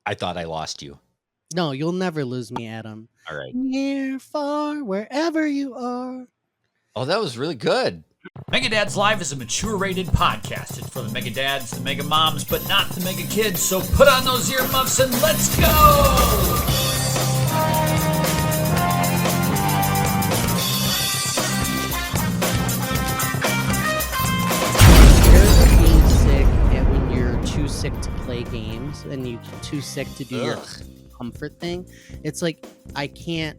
I thought I lost you. No, you'll never lose me, Adam. All right. Near, far, wherever you are. Oh, that was really good. Mega Dads Live is a mature rated podcast. It's for the Mega Dads, the Mega Moms, but not the Mega Kids. So put on those earmuffs and let's go! Being sick and when you're too sick to play games and you're too sick to do your comfort thing, it's like I can't,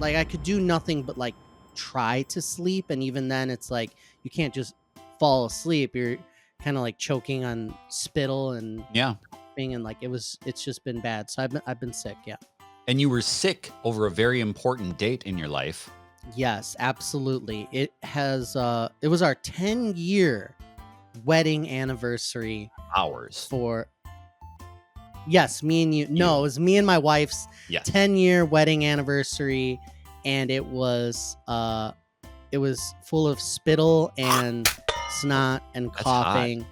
like I could do nothing but like try to sleep, and even then it's like you can't just fall asleep. You're kind of like choking on spittle and Yeah. coughing, and like it's just been bad. So I've been sick. Yeah. And you were sick over a very important date in your life. Yes, absolutely. It was our 10-year wedding anniversary Hours. for yes, me and you. No, it was me and my wife's Yes. 10-year wedding anniversary, and it was full of spittle and snot and That's coughing.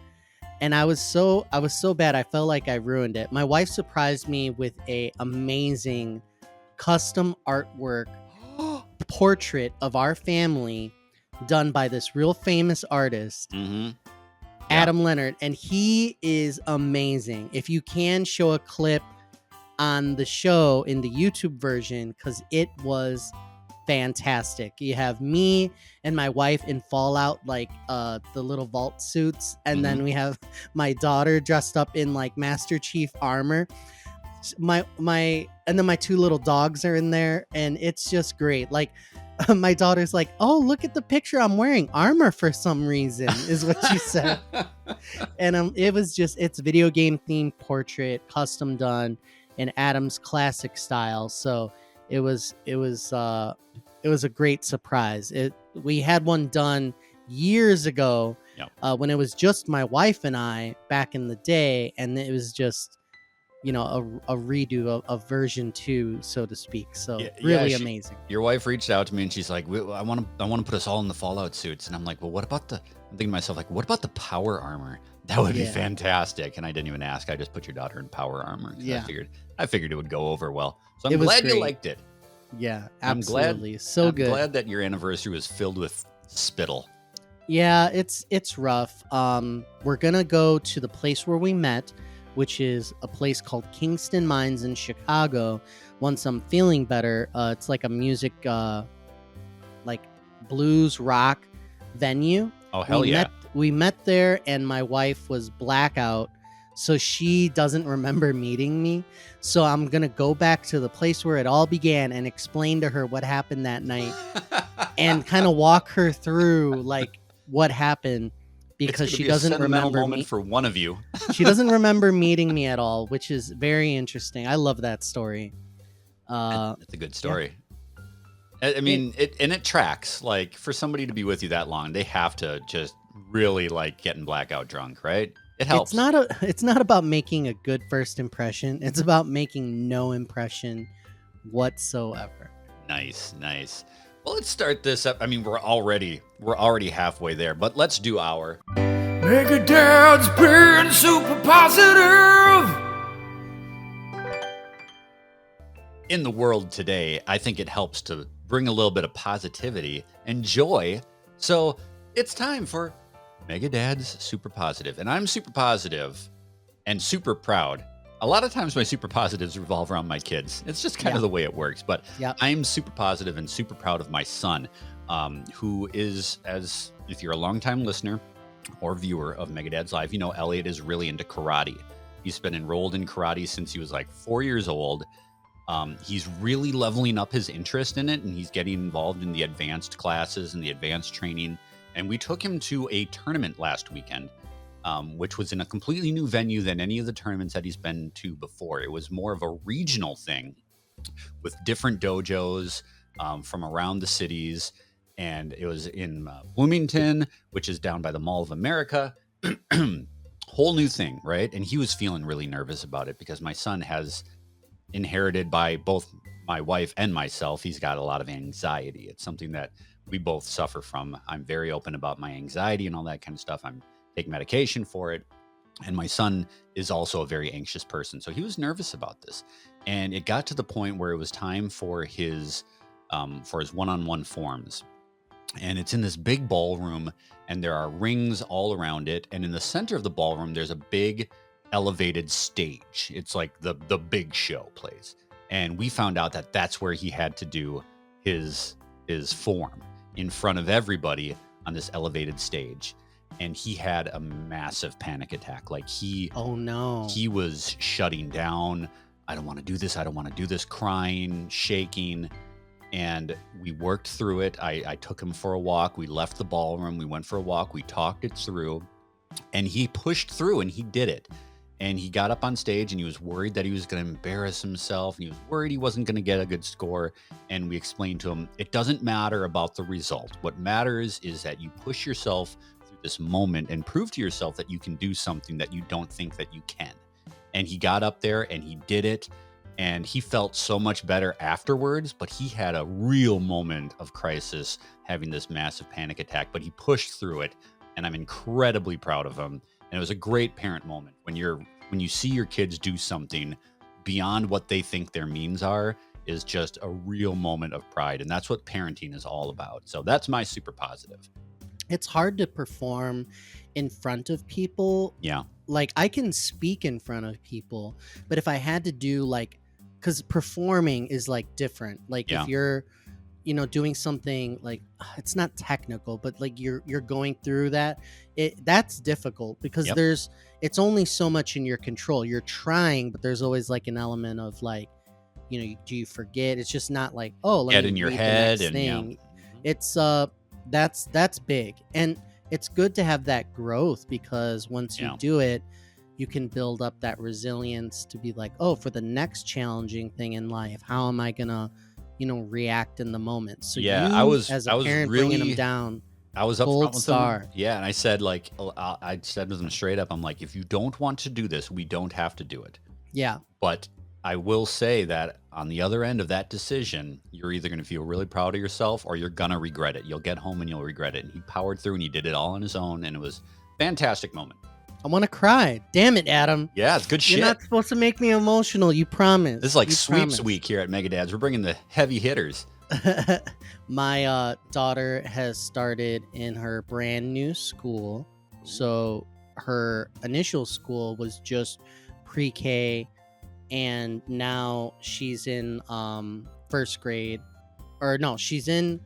And I was so bad. I felt like I ruined it. My wife surprised me with a amazing custom artwork portrait of our family done by this real famous artist, Mm-hmm. Adam Leonard, and he is amazing. If you can show a clip on the show in the YouTube version, because it was fantastic. You have me and my wife in Fallout, like the little vault suits, and then we have my daughter dressed up in like Master Chief armor. My and then my two little dogs are in there, and it's just great. Like my daughter's like, "Oh, look at the picture! I'm wearing armor for some reason," is what she said. And it's video game themed portrait, custom done in Adam's classic style. So it was a great surprise. We had one done years ago. Yep. When it was just my wife and I back in the day, and it was just a redo of version 2, so to speak. So amazing. Your wife reached out to me and she's like, I want to put us all in the Fallout suits. And I'm like, well, I'm thinking to myself, like, what about the power armor? That would be fantastic. And I didn't even ask. I just put your daughter in power armor. Yeah. I figured it would go over well. So I'm glad you liked it. Yeah, absolutely. I'm glad that your anniversary was filled with spittle. Yeah, it's rough. We're gonna go to the place where we met, which is a place called Kingston Mines in Chicago. Once I'm feeling better, it's like a music, like blues rock venue. Oh, hell yeah. We met there, and my wife was blackout, so she doesn't remember meeting me. So I'm going to go back to the place where it all began and explain to her what happened that night and kind of walk her through like what happened, because she doesn't remember me. For one of you. She doesn't remember meeting me at all, which is very interesting. I love that story. It's a good story. Yeah. I mean, it tracks. Like, for somebody to be with you that long, they have to just really like getting blackout drunk, right? It helps. It's not about making a good first impression. It's about making no impression whatsoever. Nice. Well, let's start this up. I mean, we're already halfway there, but let's do our Mega Dads being super positive. In the world today. I think it helps to bring a little bit of positivity and joy. So it's time for Mega Dad's Super Positive. And I'm super positive and super proud. A lot of times my super positives revolve around my kids. It's just kind of the way it works. But I'm super positive and super proud of my son, who is, as if you're a longtime listener or viewer of Mega Dad's Live, you know Elliot is really into karate. He's been enrolled in karate since he was like 4 years old. He's really leveling up his interest in it, and he's getting involved in the advanced classes and the advanced training. And we took him to a tournament last weekend, which was in a completely new venue than any of the tournaments that he's been to before. It was more of a regional thing with different dojos from around the cities. And it was in Bloomington, which is down by the Mall of America. Whole new thing, right? And he was feeling really nervous about it because my son has inherited by both my wife and myself. He's got a lot of anxiety. It's something that we both suffer from. I'm very open about my anxiety and all that kind of stuff. I'm taking medication for it. And my son is also a very anxious person. So he was nervous about this. And it got to the point where it was time for his one-on-one forms. And it's in this big ballroom, and there are rings all around it. And in the center of the ballroom, there's a big elevated stage. It's like the big show place. And we found out that that's where he had to do his form in front of everybody on this elevated stage. And he had a massive panic attack. Like Oh no. he was shutting down. I don't want to do this. I don't want to do this. Crying, shaking. And we worked through it. I took him for a walk. We left the ballroom. We went for a walk. We talked it through. And he pushed through and he did it. And he got up on stage and he was worried that he was going to embarrass himself. And he was worried he wasn't going to get a good score. And we explained to him, it doesn't matter about the result. What matters is that you push yourself through this moment and prove to yourself that you can do something that you don't think that you can. And he got up there and he did it. And he felt so much better afterwards, but he had a real moment of crisis having this massive panic attack, but he pushed through it. And I'm incredibly proud of him. And it was a great parent moment when you see your kids do something beyond what they think their means are, is just a real moment of pride. And that's what parenting is all about. So that's my super positive. It's hard to perform in front of people. Yeah. Like I can speak in front of people, but if I had to do like, because performing is like different. Like Yeah. if you're, doing something like it's not technical, but like you're going through that's difficult because Yep. it's only so much in your control. You're trying, but there's always like an element of like, do you forget? It's just not like, oh, let Get me in your read the head next and thing. yeah. It's that's big, and it's good to have that growth because once you Yeah. do it, you can build up that resilience to be like, oh, for the next challenging thing in life, how am I gonna react in the moment? So Yeah, you, I was as a I was parent bringing them really down, I was up gold front with star. them. Yeah, and I said I said to them straight up, I'm like, if you don't want to do this, we don't have to do it. Yeah, But I will say that on the other end of that decision, you're either going to feel really proud of yourself or you're going to regret it. You'll get home and you'll regret it. And he powered through and he did it all on his own. And it was a fantastic moment. I want to cry. Damn it, Adam. Yeah, it's good shit. You're not supposed to make me emotional. You promised. This is like You sweeps promised. week here at Mega Dads. We're bringing the heavy hitters. My daughter has started in her brand new school. So her initial school was just pre-K, and now she's in first grade. Or no, she's in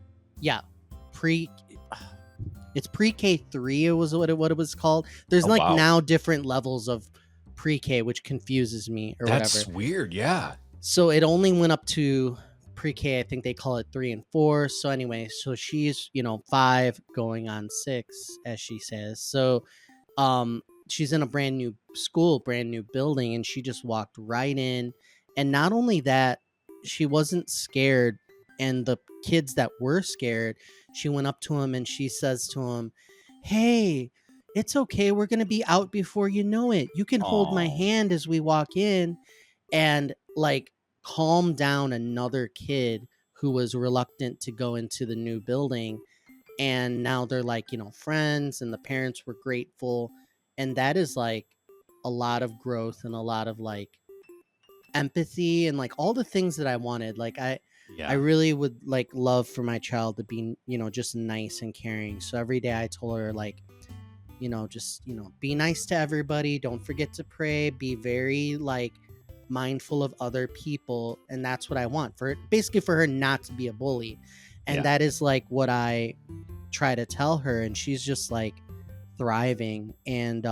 it's pre-K 3. It was what it was called. There's Oh, like wow. now different levels of pre-K, which confuses me or That's whatever. weird. Yeah. So it only went up to pre-K. I think they call it 3 and 4. So anyway, so she's 5 going on 6, as she says. So she's in a brand new school, brand new building, and she just walked right in. And not only that, she wasn't scared. And the kids that were scared, she went up to him and she says to him, "Hey, it's okay. We're going to be out before you know it. You can hold my Aw. hand as we walk in." And like calm down another kid who was reluctant to go into the new building. And now they're like, friends, and the parents were grateful. And that is like a lot of growth and a lot of like empathy and like all the things that I wanted. Like I Yeah. really would like love for my child to be, just nice and caring. So every day I told her like, just, be nice to everybody. Don't forget to pray. Be very like mindful of other people. And that's what I want for basically for her not to be a bully. And Yeah. that is like what I try to tell her. And she's just like thriving. And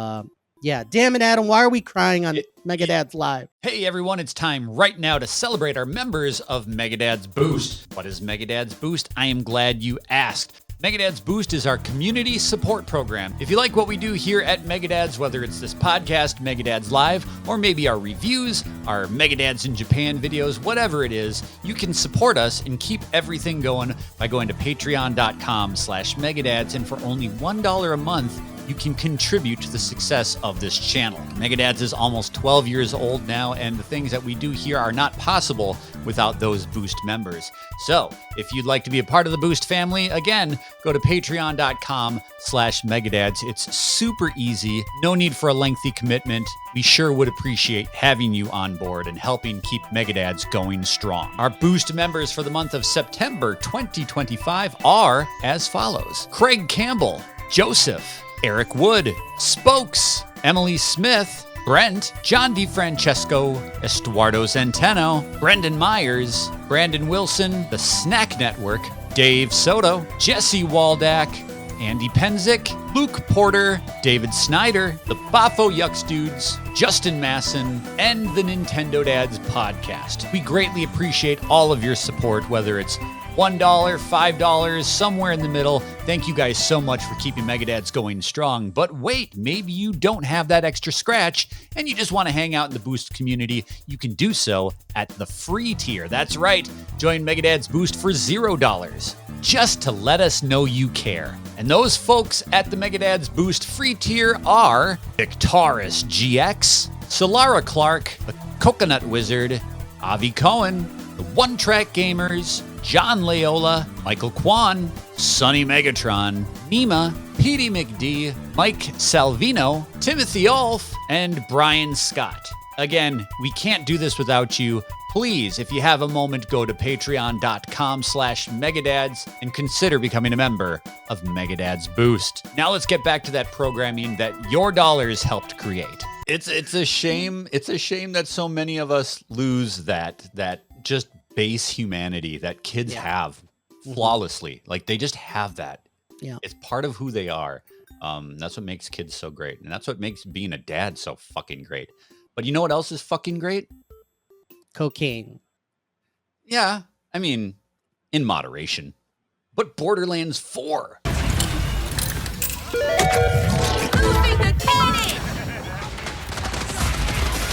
yeah, damn it, Adam. Why are we crying on Mega Dads Live? Hey everyone, it's time right now to celebrate our members of Megadad's Boost. What is Megadad's Boost? I am glad you asked. Megadad's Boost is our community support program. If you like what we do here at Megadads, whether it's this podcast, Megadads Live, or maybe our reviews, our Megadads in Japan videos, whatever it is, you can support us and keep everything going by going to patreon.com/Megadads, and for only $1 a month, you can contribute to the success of this channel. Megadads is almost 12 years old now, and the things that we do here are not possible without those Boost members. So if you'd like to be a part of the Boost family, again, go to patreon.com/megadads. It's super easy. No need for a lengthy commitment. We sure would appreciate having you on board and helping keep Megadads going strong. Our Boost members for the month of September 2025 are as follows: Craig Campbell, Joseph, Eric Wood, Spokes, Emily Smith, Brent, John DeFrancesco, Estuardo Centeno, Brendan Myers, Brandon Wilson, The Snack Network, Dave Soto, Jesse Waldack, Andy Penzick, Luke Porter, David Snyder, the Bafo Yucks Dudes, Justin Masson, and the Nintendo Dads podcast. We greatly appreciate all of your support, whether it's $1, $5, somewhere in the middle. Thank you guys so much for keeping Megadads going strong. But wait, maybe you don't have that extra scratch and you just want to hang out in the Boost community. You can do so at the free tier. That's right. Join Megadads Boost for $0, just to let us know you care. And those folks at the Megadads Boost free tier are Victoris GX, Solara Clark, the Coconut Wizard, Avi Cohen, the One Track Gamers, John Layola, Michael Kwan, Sonny Megatron, Nima, Petey McD, Mike Salvino, Timothy Ulf, and Brian Scott. Again, we can't do this without you. Please, if you have a moment, go to patreon.com/megadads and consider becoming a member of Megadads Boost. Now let's get back to that programming that your dollars helped create. It's a shame. It's a shame that so many of us lose that just base humanity that kids have flawlessly. Like, they just have that. Yeah. It's part of who they are. That's what makes kids so great. And that's what makes being a dad so fucking great. But you know what else is fucking great? Cocaine. Yeah. I mean, in moderation. But Borderlands 4.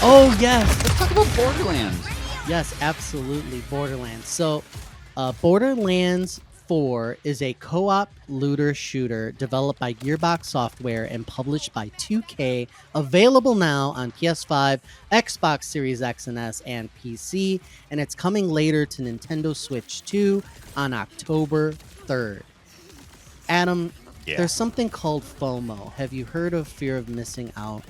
Oh, yes. Let's talk about Borderlands. Yes, absolutely. Borderlands. So, Borderlands 4 is a co-op looter shooter developed by Gearbox Software and published by 2K, available now on PS5, Xbox Series X and S, and PC, and it's coming later to Nintendo Switch 2 on October 3rd. Adam, there's something called FOMO. Have you heard of fear of missing out?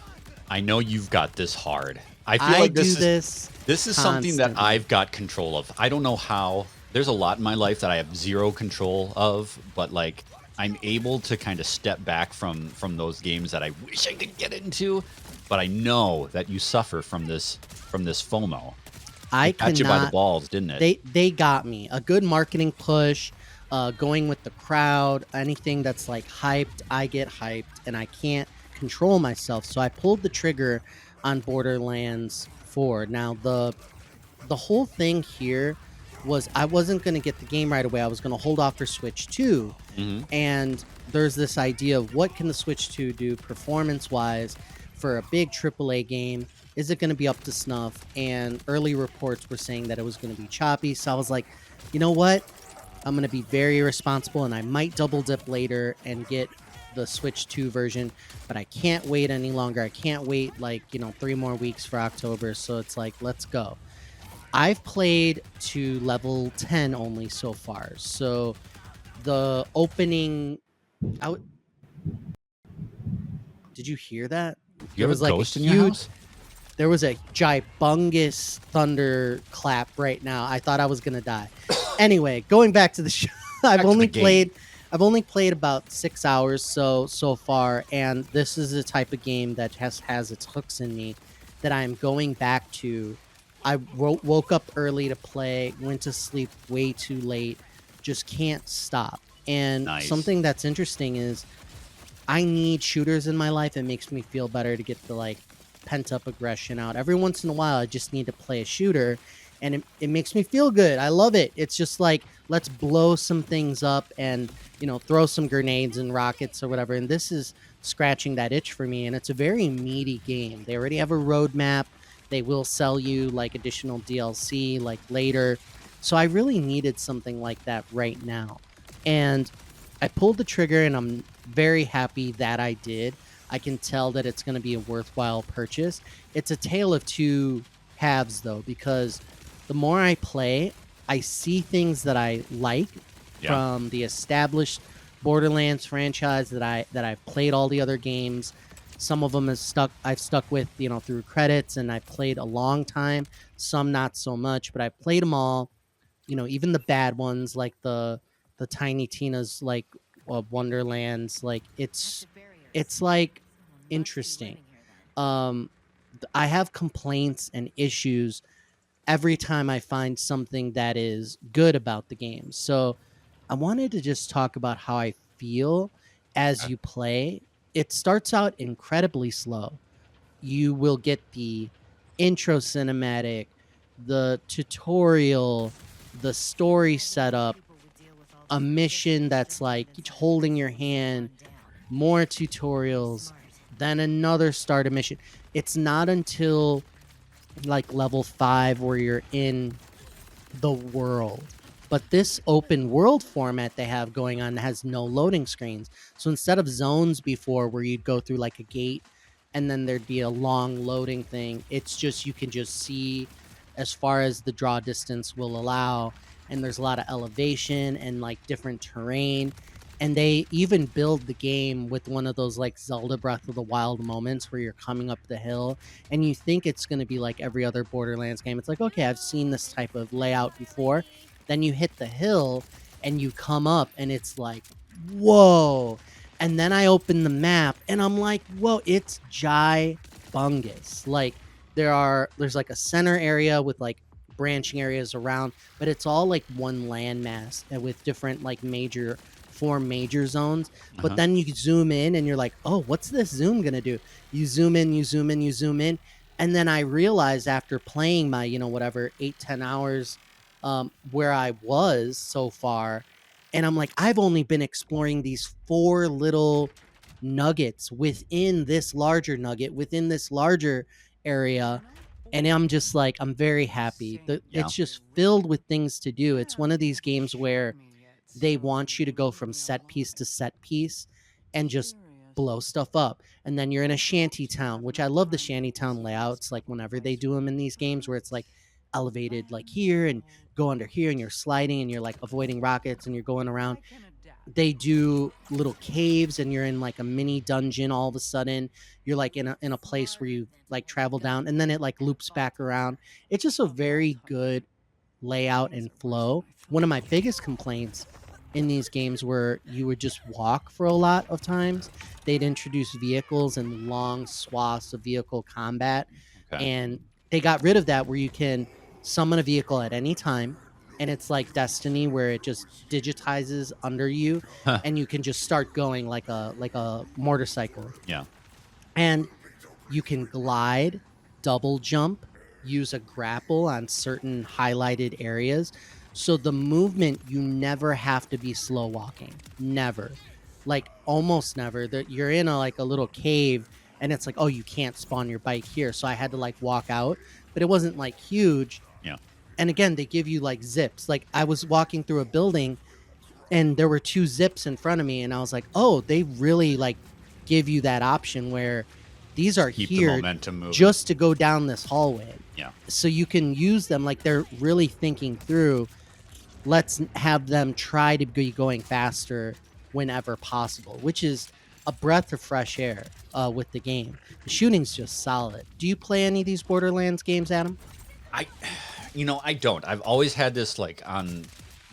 I know you've got this hard. I feel like this is something that I've got control of. I don't know how. There's a lot in my life that I have zero control of, but like, I'm able to kind of step back from those games that I wish I could get into. But I know that you suffer from this FOMO. It got you by the balls, didn't it? They got me. A good marketing push, going with the crowd, anything that's like hyped, I get hyped, and I can't control myself. So I pulled the trigger on Borderlands 4. Now the whole thing here was I wasn't going to get the game right away. I was going to hold off for Switch 2. And there's this idea of what can the Switch 2 do performance-wise for a big AAA game? Is it going to be up to snuff? And early reports were saying that it was going to be choppy. So I was like, you know what? I'm going to be very responsible, and I might double dip later and get the Switch 2 version, but I can't wait any longer. I can't wait 3 more weeks for October. So it's like, let's go. I've played to level 10 only so far. So the opening out. Did you hear that? You have a ghost in your house? There was a gibungous thunder clap right now. I thought I was gonna die. Anyway, going back to the show, I've only played about 6 hours so far, and this is the type of game that has its hooks in me that I'm going back to. I woke up early to play, went to sleep way too late, just can't stop. And something that's interesting is I need shooters in my life. It makes me feel better to get the pent up aggression out. Every once in a while, I just need to play a shooter, and it makes me feel good. I love it. It's just like, let's blow some things up and, throw some grenades and rockets or whatever. And this is scratching that itch for me. And it's a very meaty game. They already have a roadmap. They will sell you additional DLC later. So I really needed something like that right now. And I pulled the trigger, and I'm very happy that I did. I can tell that it's going to be a worthwhile purchase. It's a tale of two halves, though, because the more I play, I see things that I like Yeah. from the established Borderlands franchise that I've played all the other games. Some of them I've stuck with, through credits, and I've played a long time. Some not so much, but I've played them all. Even the bad ones, like the Tiny Tina's, like Wonderlands. Like it's like interesting. I have complaints and issues every time I find something that is good about the game. So I wanted to just talk about how I feel as Okay. you play. It starts out incredibly slow. You will get the intro cinematic, the tutorial, the story setup, a mission that's like holding your hand, more tutorials, then another starter mission. It's not until like level 5 where you're in the world. But this open world format they have going on has no loading screens. So instead of zones before where you'd go through like a gate and then there'd be a long loading thing, it's just you can just see as far as the draw distance will allow. And there's a lot of elevation and like different terrain. And they even build the game with one of those like Zelda Breath of the Wild moments where you're coming up the hill and you think it's going to be like every other Borderlands game. It's like, okay, I've seen this type of layout before. Then you hit the hill and you come up and it's like, whoa. And then I open the map and I'm like, whoa, it's gibungus. Like there's like a center area with like branching areas around, but it's all like one landmass and with different like four major zones. But Uh-huh. then you zoom in and you're like, oh, what's this zoom gonna do? You zoom in, you zoom in, you zoom in. And then I realized after playing my, whatever, 8-10 hours, where I was so far. And I'm like, I've only been exploring these four little nuggets within this larger nugget, within this larger area. And I'm just like, I'm very happy. Yeah. It's just filled with things to do. It's one of these games where they want you to go from set piece to set piece and just blow stuff up. And then you're in a shanty town, which I love the shanty town layouts. Like whenever they do them in these games where it's like elevated like here and go under here and you're sliding and you're like avoiding rockets and you're going around. They do little caves and you're in like a mini dungeon. All of a sudden you're like in a place where you like travel down and then it like loops back around. It's just a very good layout and flow. One of my biggest complaints in these games where you would just walk for a lot of times. They'd introduce vehicles and long swaths of vehicle combat. Okay. And they got rid of that where you can summon a vehicle at any time. And it's like Destiny where it just digitizes under you Huh. and you can just start going like a motorcycle. Yeah. And you can glide, double jump, use a grapple on certain highlighted areas. So the movement, you never have to be slow walking. Never. Like almost never. You're in like a little cave and it's like, oh, you can't spawn your bike here. So I had to like walk out, but it wasn't like huge. Yeah. And again, they give you like zips. Like I was walking through a building and there were 2 zips in front of me and I was like, oh, they really like give you that option where these are Keep the here momentum moving. just to go down this hallway. Yeah. So you can use them like they're really thinking through, let's have them try to be going faster whenever possible, which is a breath of fresh air with the game. The shooting's just solid. Do you play any of these Borderlands games, Adam? I don't. I've always had this like on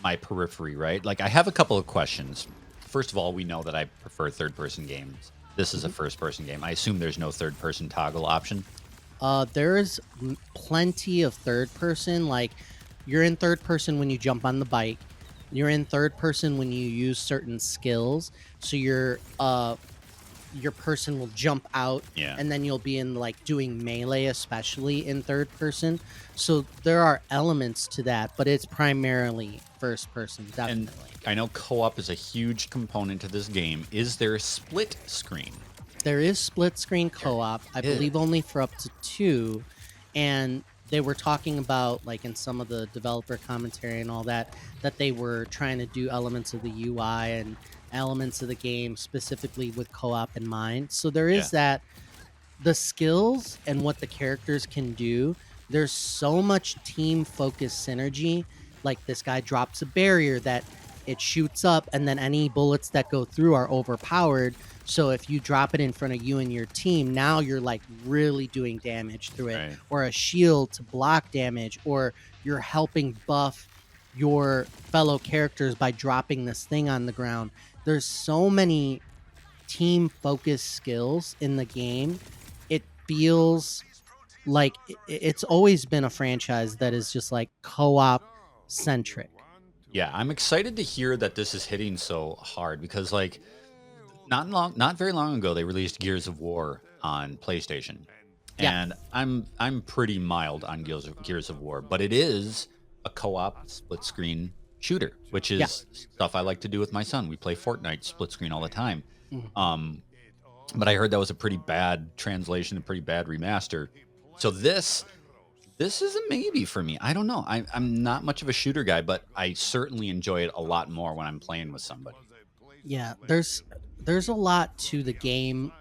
my periphery, right? Like I have a couple of questions. First of all, we know that I prefer third-person games. This is a first-person game. I assume there's no third-person toggle option. There's plenty of third person. Like you're in third person when you jump on the bike. You're in third person when you use certain skills. So your person will jump out Yeah. and then you'll be in like doing melee, especially in third person. So there are elements to that, but it's primarily first person, And definitely. I know co-op is a huge component to this game. Is there a split screen? There is split screen co-op, I believe only for up to 2. And they were talking about, like in some of the developer commentary and all that, that they were trying to do elements of the UI and elements of the game specifically with co-op in mind. So there Yeah. is that, the skills and what the characters can do. There's so much team focused synergy. Like this guy drops a barrier that it shoots up, and then any bullets that go through are overpowered. So if you drop it in front of you and your team, now you're like really doing damage through it, Right. or a shield to block damage, or you're helping buff your fellow characters by dropping this thing on the ground. There's so many team focused skills in the game. It feels like it's always been a franchise that is just like co-op centric. Yeah, I'm excited to hear that this is hitting so hard because like not very long ago they released Gears of War on PlayStation. Yeah. And I'm pretty mild on Gears of War, but it is a co-op split screen shooter, which Yeah. is stuff I like to do with my son. We play Fortnite split screen all the time. Mhm. But I heard that was a pretty bad translation, a pretty bad remaster. So this is a maybe for me. I don't know. I'm not much of a shooter guy, but I certainly enjoy it a lot more when I'm playing with somebody. Yeah, there's a lot to the game.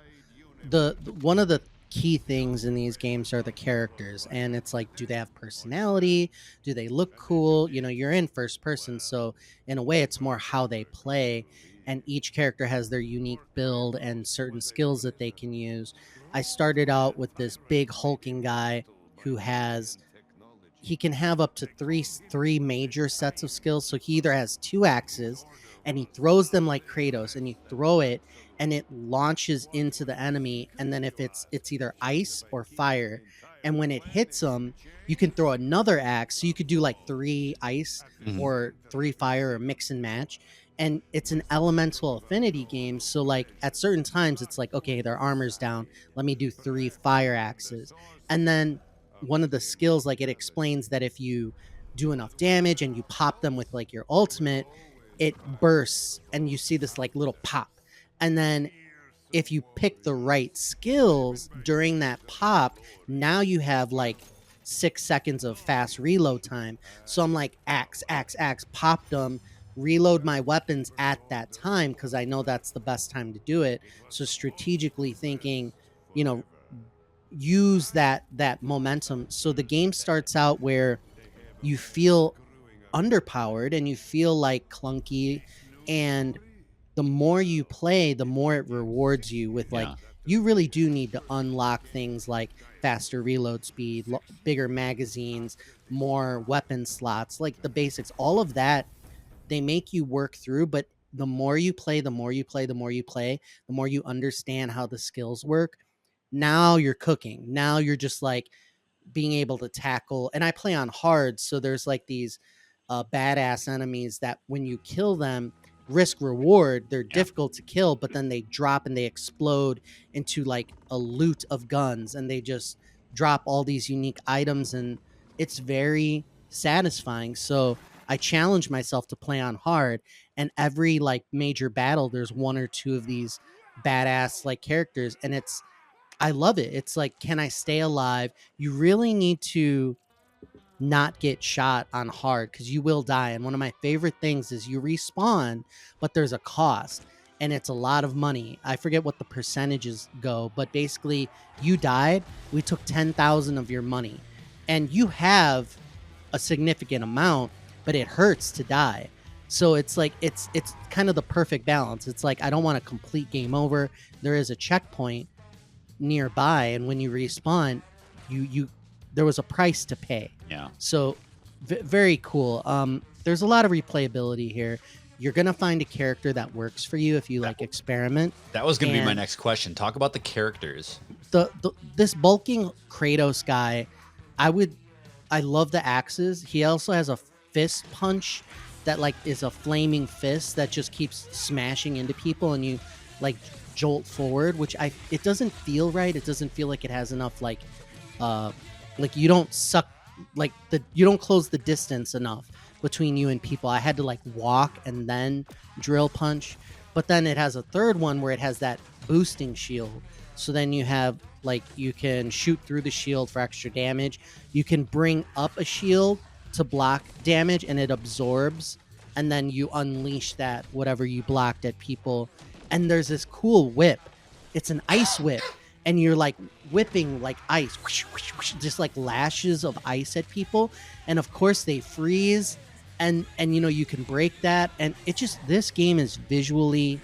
The one of the key things in these games are the characters, and it's like, do they have personality? Do they look cool? You know, you're in first person, so in a way it's more how they play, and each character has their unique build and certain skills that they can use. I started out with this big hulking guy who has, he can have up to three major sets of skills. So he either has two axes and he throws them like Kratos, and you throw it and it launches into the enemy, and then if it's either ice or fire, and when it hits them, you can throw another axe, so you could do like three ice Mhm. or three fire or mix and match. And it's an elemental affinity game, so like at certain times it's like, okay, their armor's down, let me do three fire axes. And then one of the skills, like, it explains that if you do enough damage and you pop them with like your ultimate, it bursts and you see this like little pop. And then if you pick the right skills during that pop, now you have like 6 seconds of fast reload time. So I'm like, axe, pop them, reload my weapons at that time because I know that's the best time to do it. So strategically thinking, you know, use that momentum. So the game starts out where you feel underpowered and you feel like clunky, and the more you play, the more it rewards you with like, Yeah. you really do need to unlock things like faster reload speed, bigger magazines, more weapon slots, like the basics, all of that they make you work through. But the more you play, the more you understand how the skills work. Now you're cooking. Now you're just like being able to tackle. And I play on hard, so there's like these badass enemies that when you kill them, risk reward, they're Yeah. difficult to kill, but then they drop and they explode into like a loot of guns, and they just drop all these unique items, and it's very satisfying. So I challenge myself to play on hard, and every like major battle there's one or two of these badass like characters, and it's, I love it. It's like, can I stay alive? You really need to not get shot on hard because you will die. And one of my favorite things is you respawn, but there's a cost, and it's a lot of money. I forget what the percentages go, but basically, you died, we took 10,000 of your money, and you have a significant amount, but it hurts to die. So it's like, it's kind of the perfect balance. It's like, I don't want a complete game over. There is a checkpoint nearby, and when you respawn, you there was a price to pay. Yeah. So very cool. There's a lot of replayability here. You're gonna find a character that works for you if you like experiment. That was going to be my And- next question. Talk about the characters. The this bulking Kratos guy, I love the axes. He also has a fist punch that like is a flaming fist that just keeps smashing into people, and you like jolt forward, which it doesn't feel right. It doesn't feel like it has enough like you don't suck, like you don't close the distance enough between you and people. I had to like walk and then drill punch. But then it has a third one where it has that boosting shield. So then you have like, you can shoot through the shield for extra damage. You can bring up a shield to block damage, and it absorbs and then you unleash that whatever you blocked at people, and there's this cool whip. It's an ice whip, and you're like whipping like ice, whoosh, whoosh, whoosh, just like lashes of ice at people, and of course they freeze, and you know you can break that, and it just this game is visually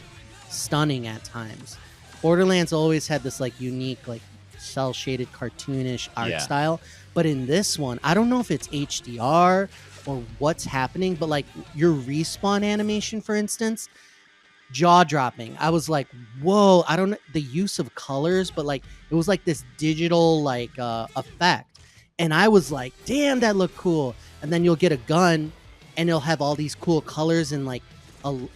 stunning at times. Borderlands always had this like unique like cell shaded cartoonish art Yeah. style, but in this one I don't know if it's HDR or what's happening, but like your respawn animation, for instance, jaw dropping. I was like, whoa, I don't know the use of colors, but like it was like this digital like effect. And I was like, damn, that looked cool. And then you'll get a gun and it'll have all these cool colors and like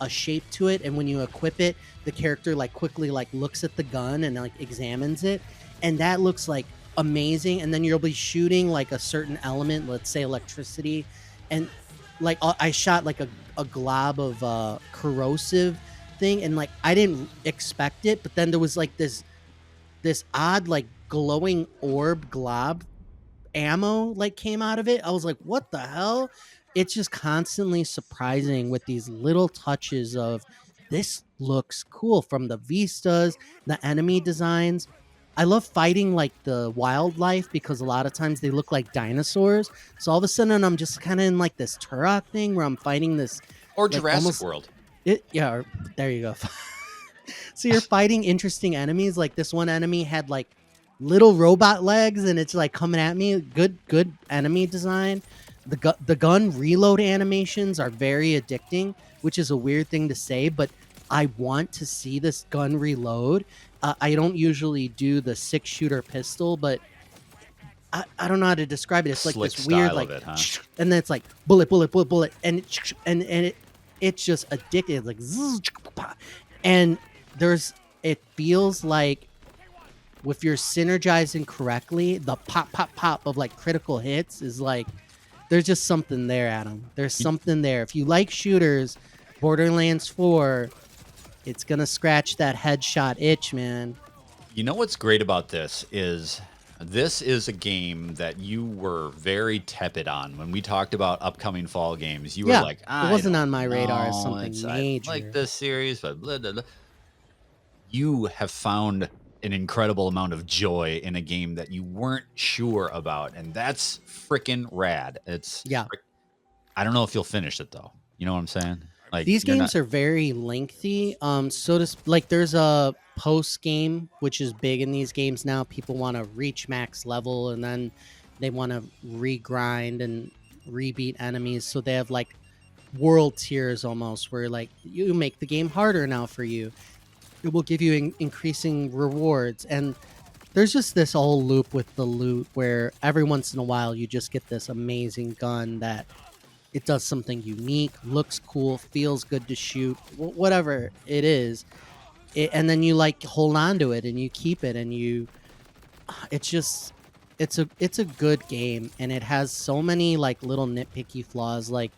a shape to it. And when you equip it, the character like quickly like looks at the gun and like examines it. And that looks like amazing. And then you'll be shooting like a certain element, let's say electricity. And like I shot like a glob of corrosive thing, and like I didn't expect it, but then there was like this odd like glowing orb glob ammo like came out of it. I was like, what the hell? It's just constantly surprising with these little touches of this looks cool, from the vistas, the enemy designs. I love fighting like the wildlife because a lot of times they look like dinosaurs. So all of a sudden I'm just kind of in like this Turok thing where I'm fighting this Or like Jurassic almost World. there you go. So you're fighting interesting enemies. Like this one enemy had like little robot legs, and it's like coming at me. Good enemy design. The gun reload animations are very addicting, which is a weird thing to say, but I want to see this gun reload. I don't usually do the 6-shooter pistol, but I don't know how to describe it. It's like Slick this weird style like, of it, huh? and then it's like bullet, bullet, bullet, bullet, and it's just addictive. It's like zzz, and it feels like if you're synergizing correctly, the pop pop pop of like critical hits is like there's just something there, Adam. There's something there. If you like shooters, Borderlands 4, it's gonna scratch that headshot itch, man. You know what's great about this is a game that you were very tepid on when we talked about upcoming fall games. You were Yeah, like, it wasn't on my radar as know, something I major. like this series, but blah, blah, blah. You have found an incredible amount of joy in a game that you weren't sure about, and that's freaking rad. Yeah. I don't know if you'll finish it though. You know what I'm saying? Like These games are very lengthy. Like there's a post game, which is big in these games now. People want to reach max level, and then they want to regrind and rebeat enemies. So they have like world tiers almost, where like you make the game harder now for you. It will give you increasing rewards, and there's just this whole loop with the loot where every once in a while you just get this amazing gun that it does something unique, looks cool, feels good to shoot, whatever it is. And then you like hold on to it and you keep it, and it's just it's a good game, and it has so many like little nitpicky flaws. Like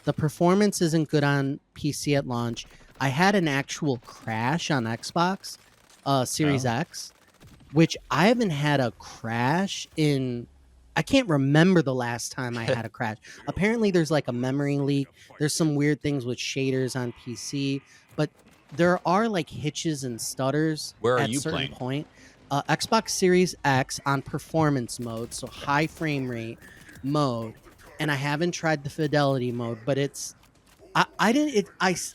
the performance isn't good on PC at launch. I had an actual crash on Xbox Series X, which I haven't had a crash in. I can't remember the last time I had a crash. Apparently, there's like a memory leak. There's some weird things with shaders on PC, but there are like hitches and stutters Where are at you certain playing? point. Xbox Series X on performance mode, so high frame rate mode, and I haven't tried the fidelity mode, but it's I didn't it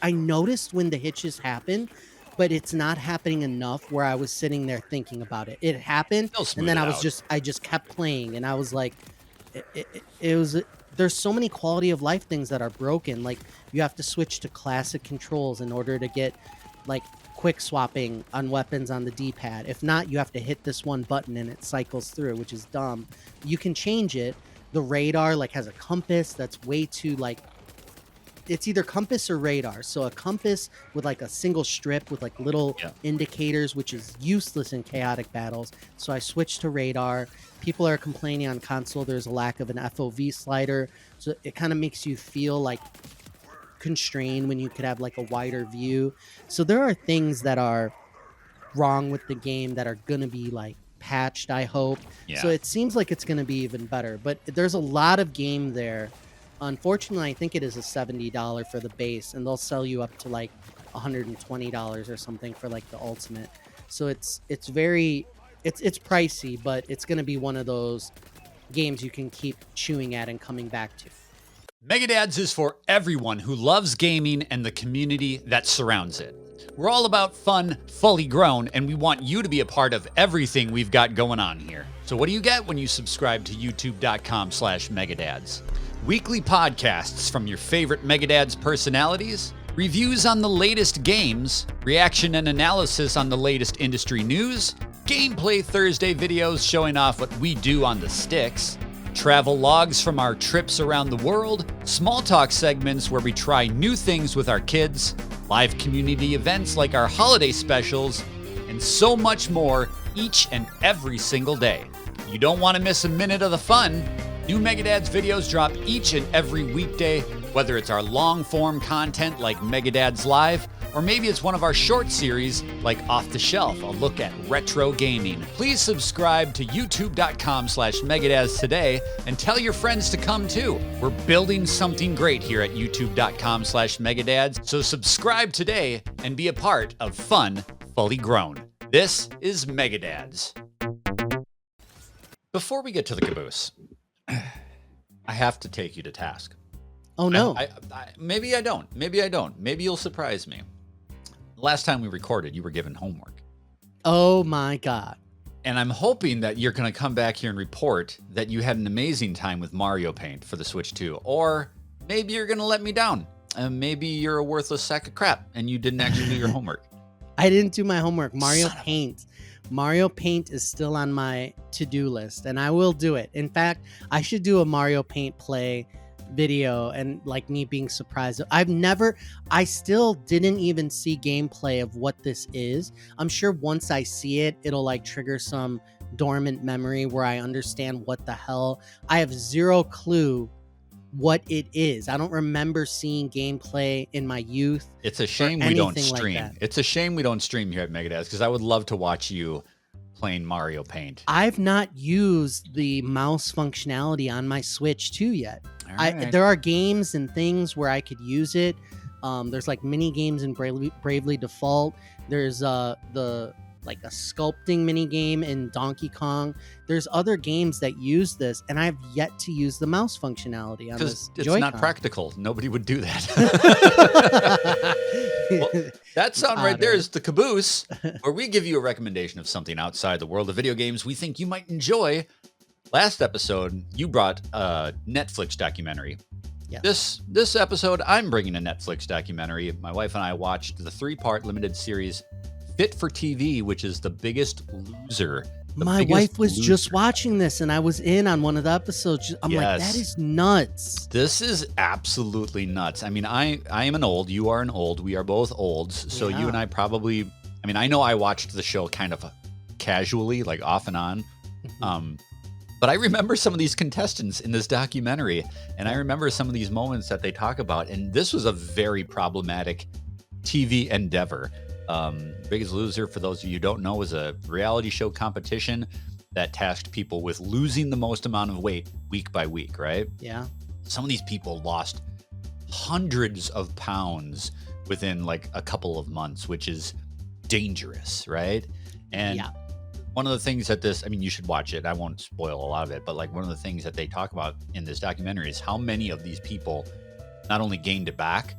I noticed when the hitches happen, but it's not happening enough where I was sitting there thinking about it. It happened, They'll and smooth then it I was out. I just kept playing, and I was like, it was. There's so many quality of life things that are broken. Like you have to switch to classic controls in order to get like quick swapping on weapons on the D-pad. If not, you have to hit this one button and it cycles through, which is dumb. You can change it. The radar like has a compass that's way too like it's either compass or radar. So a compass with like a single strip with like little indicators, which is useless in chaotic battles. So I switched to radar. People are complaining on console there's a lack of an FOV slider. So it kind of makes you feel like constrained when you could have like a wider view. So there are things that are wrong with the game that are going to be like patched, I hope. Yeah. So it seems like it's going to be even better. But there's a lot of game there unfortunately, I think it is a $70 for the base, and they'll sell you up to like $120 or something for like the ultimate. So it's pricey, but it's going to be one of those games you can keep chewing at and coming back to. Megadads is for everyone who loves gaming and the community that surrounds it. We're all about fun, fully grown, and we want you to be a part of everything we've got going on here. So what do you get when you subscribe to youtube.com/Megadads? Weekly podcasts from your favorite Megadads personalities, reviews on the latest games, reaction and analysis on the latest industry news, Gameplay Thursday videos showing off what we do on the sticks, travel logs from our trips around the world, small talk segments where we try new things with our kids, live community events like our holiday specials, and so much more each and every single day. You don't want to miss a minute of the fun. New Megadads videos drop each and every weekday, whether it's our long-form content like Megadads Live, or maybe it's one of our short series like Off the Shelf, a look at retro gaming. Please subscribe to youtube.com/Megadads today and tell your friends to come too. We're building something great here at youtube.com/Megadads, so subscribe today and be a part of Fun Fully Grown. This is Megadads. Before we get to the caboose, I have to take you to task. Oh no. Maybe I don't. Maybe I don't. Maybe you'll surprise me. Last time we recorded, you were given homework. Oh my God. And I'm hoping that you're going to come back here and report that you had an amazing time with Mario Paint for the Switch 2. Or maybe you're going to let me down. And maybe you're a worthless sack of crap and you didn't actually do your homework. I didn't do my homework. Mario Paint is still on my to-do list, and I will do it. In fact, I should do a Mario Paint play video and like me being surprised. I still didn't even see gameplay of what this is. I'm sure once I see it, it'll like trigger some dormant memory where I understand what the hell. I have zero clue what it is. I don't remember seeing gameplay in my youth. It's a shame we don't stream. Like it's a shame we don't stream here at Megadads because I would love to watch you playing Mario Paint. I've not used the mouse functionality on my Switch 2 yet. Right. There are games and things where I could use it. There's like mini games in Bravely Default. There's a sculpting mini game in Donkey Kong. There's other games that use this, and I've yet to use the mouse functionality on this Because it's Joy-Con. not practical. Nobody would do that. Well, that sound right there is the caboose, where we give you a recommendation of something outside the world of video games we think you might enjoy. Last episode, you brought a Netflix documentary. Yeah. This episode, I'm bringing a Netflix documentary. My wife and I watched the 3-part limited series Fit for TV, which is The Biggest Loser. My wife was just watching this, and I was in on one of the episodes. I'm like, that is nuts. This is absolutely nuts. I mean, I am an old. You are an old. We are both olds. So you and I probably, I mean, I know I watched the show kind of casually, like off and on. But I remember some of these contestants in this documentary, and I remember some of these moments that they talk about. And this was a very problematic TV endeavor. Biggest Loser, for those of you who don't know, was a reality show competition that tasked people with losing the most amount of weight week by week, right? Yeah. Some of these people lost hundreds of pounds within like a couple of months, which is dangerous, right? And one of the things that this, I mean, you should watch it. I won't spoil a lot of it, but like one of the things that they talk about in this documentary is how many of these people not only gained it back,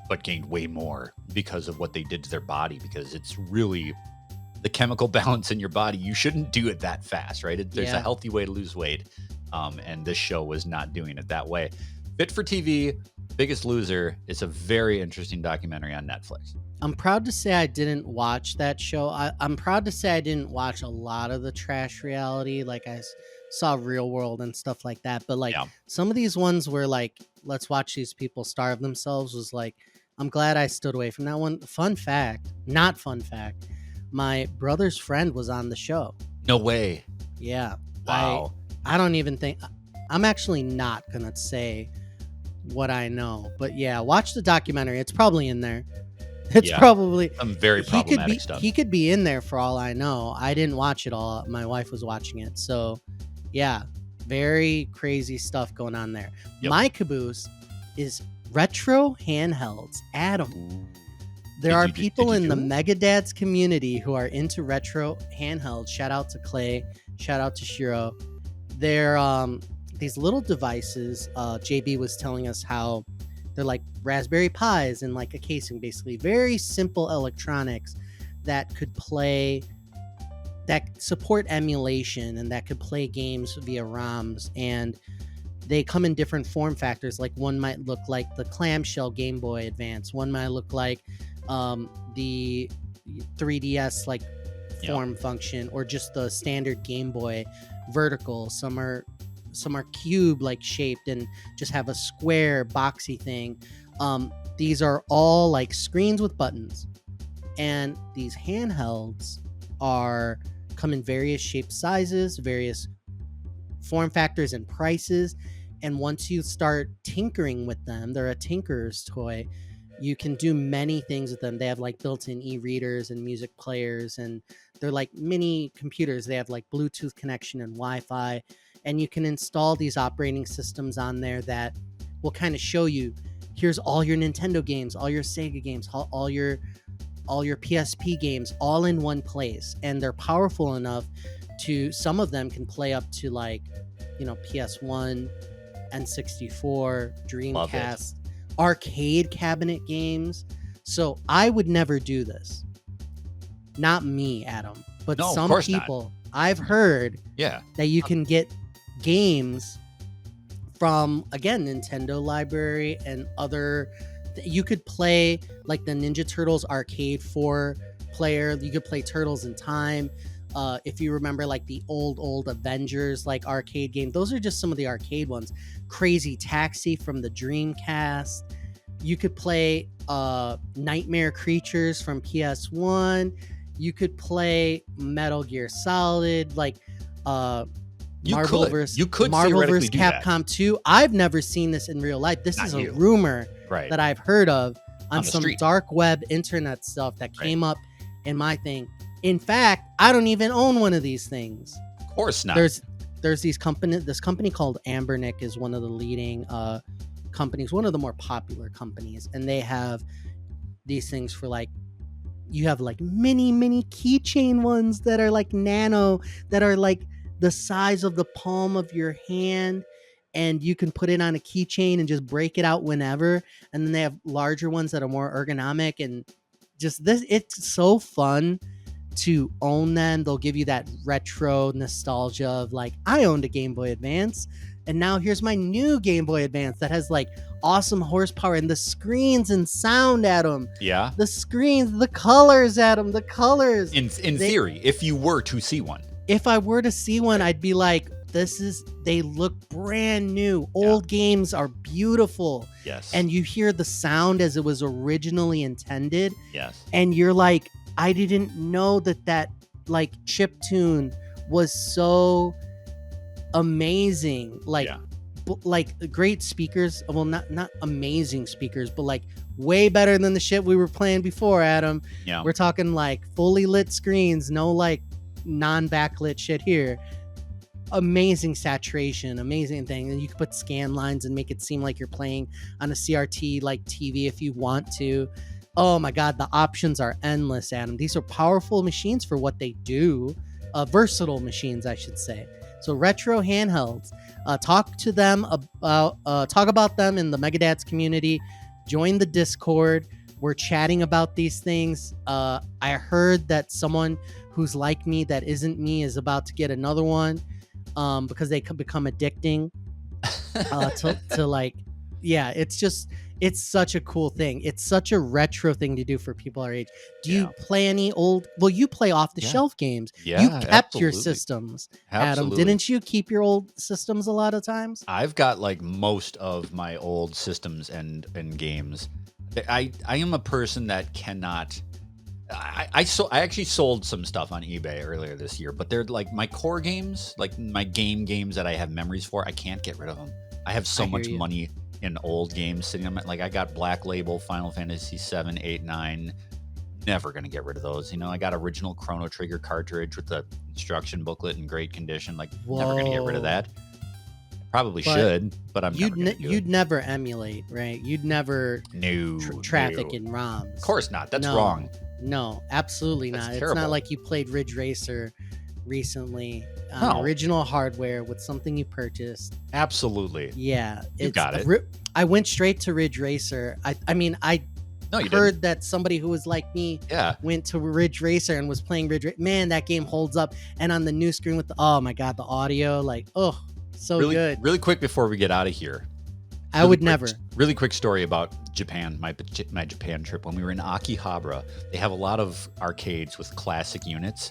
but gained way more because of what they did to their body, because it's really the chemical balance in your body. You shouldn't do it that fast, right? There's a healthy way to lose weight. And this show was not doing it that way. Fit for TV, Biggest Loser. It's a very interesting documentary on Netflix. I'm proud to say I didn't watch that show. I'm proud to say I didn't watch a lot of the trash reality. Like I saw Real World and stuff like that. But like some of these ones where like, let's watch these people starve themselves was like, I'm glad I stood away from that one. Fun fact, my brother's friend was on the show. No way. Yeah. Wow. I don't even think, I'm actually not going to say what I know. But yeah, watch the documentary. It's probably in there. It's probably some very problematic stuff. He could be in there for all I know. I didn't watch it all. My wife was watching it. So yeah, Very crazy stuff going on there. Yep. My caboose is retro handhelds. Adam, there are people in the Megadads community who are into retro handhelds. Shout out to Clay. Shout out to Shiro. They're these little devices. JB was telling us how they're like Raspberry Pis in like a casing, basically. Very simple electronics that could play, that support emulation, and that could play games via ROMs. And they come in different form factors. Like one might look like the clamshell Game Boy Advance. One might look like the 3DS like form function, or just the standard Game Boy vertical. Some are cube like shaped and just have a square boxy thing. These are all like screens with buttons, and these handhelds come in various shapes, sizes, various form factors, and prices. And once you start tinkering with them, they're a tinkerer's toy. You can do many things with them. They have like built-in e-readers and music players, and they're like mini computers. They have like Bluetooth connection and Wi-Fi, and you can install these operating systems on there that will kind of show you, here's all your Nintendo games, all your Sega games, all your PSP games, all in one place. And they're powerful enough to, some of them can play up to like, PS1, N64, Dreamcast, arcade cabinet games. So I would never do this. Not me, Adam, but some people I've heard that you can get games from, again, Nintendo library and other. You could play like the Ninja Turtles arcade 4 player. You could play Turtles in Time. If you remember like the old Avengers like arcade game, those are just some of the arcade ones. Crazy Taxi from the Dreamcast. You could play Nightmare Creatures from PS1. You could play Metal Gear Solid, like Marvel vs. Capcom 2. I've never seen this in real life. This is a rumor that I've heard of on some dark web internet stuff that came up in my thing. In fact, I don't even own one of these things. Of course not. There's this company called Ambernick is one of the leading companies, one of the more popular companies, and they have these things for like, you have like mini keychain ones that are like nano, that are like the size of the palm of your hand, and you can put it on a keychain and just break it out whenever. And then they have larger ones that are more ergonomic, and just this, it's so fun to own them. They'll give you that retro nostalgia of like, I owned a Game Boy Advance, and now here's my new Game Boy Advance that has like awesome horsepower, and the screens and sound, Adam. Yeah. The screens, the colors, Adam, the colors. In theory, if you were to see one. If I were to see one, I'd be like, they look brand new. Old games are beautiful. Yes. And And you hear the sound as it was originally intended. yes. And you're like, I didn't know that like chip tune was so amazing. Like, like great speakers. Well, not amazing speakers, but like way better than the shit we were playing before, Adam. Yeah. We're talking like fully lit screens, no like non-backlit shit here. Amazing saturation, amazing thing. And you can put scan lines and make it seem like you're playing on a CRT like TV if you want to. Oh my God, the options are endless, Adam. These are powerful machines for what they do. Versatile machines, I should say. So retro handhelds. Talk to them about talk about them in the Megadads community. Join the Discord. We're chatting about these things. I heard that someone who's like me that isn't me is about to get another one because they could become addicting to like, yeah, it's such a cool thing. It's such a retro thing to do for people our age. Do you play any old, well, you play off the shelf games. Yeah, you kept your absolutely. Systems, Absolutely. Adam. Didn't you keep your old systems a lot of times? I've got like most of my old systems and games. I am a person that cannot. I actually sold some stuff on eBay earlier this year, but they're like my core games, like my games that I have memories for. I can't get rid of them. I have so much money in old games sitting on my, like I got Black Label, Final Fantasy 7, 8, 9. Never gonna get rid of those. You know, I got original Chrono Trigger cartridge with the instruction booklet in great condition. Like, never gonna get rid of that. Probably But should, but I'm never gonna do you'd it. never emulate, right? You'd never No, traffic no. in ROMs. Of course not. That's No. wrong. No, absolutely That's not. It's terrible. not like you played Ridge Racer recently on No. original hardware with something you purchased. Absolutely. Yeah, You got it. I went straight to Ridge Racer. I mean, I No, you heard didn't. that somebody who was like me Yeah. went to Ridge Racer and was playing Man, that game holds up. And on the new screen with oh my god, the audio, like, oh, so Really, good. really quick before we get out of here. I Really would quick- never. Really quick story about Japan, my Japan trip. When we were in Akihabara, they have a lot of arcades with classic units.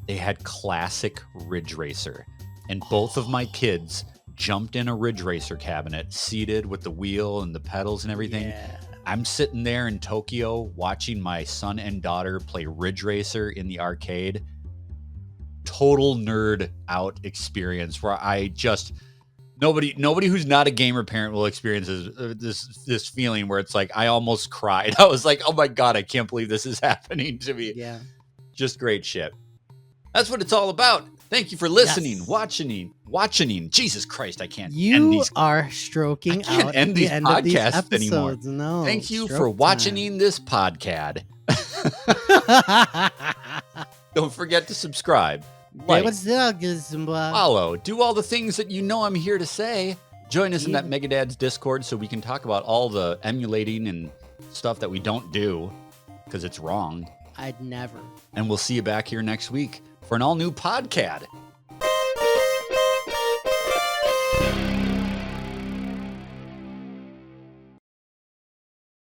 They had classic Ridge Racer. And both of my kids jumped in a Ridge Racer cabinet, seated with the wheel and the pedals and everything. Yeah. I'm sitting there in Tokyo watching my son and daughter play Ridge Racer in the arcade. Total nerd out experience where I just nobody who's not a gamer parent will experience this feeling where it's like I almost cried. I was like, "Oh my god, I can't believe this is happening to me." Yeah. Just great shit. That's what it's all about. Thank you for listening, Yes. watching. Jesus Christ, I can't end You these. are stroking I can't out end at the these end of these podcasts anymore. episodes. No. Thank you for stroke watching this podcast. time. Don't forget to subscribe, Hey, like, what's up, Gizamba? follow, do all the things that you know I'm here to say. Join us in that Megadads Discord so we can talk about all the emulating and stuff that we don't do because it's wrong. I'd never. And we'll see you back here next week for an all new podcast.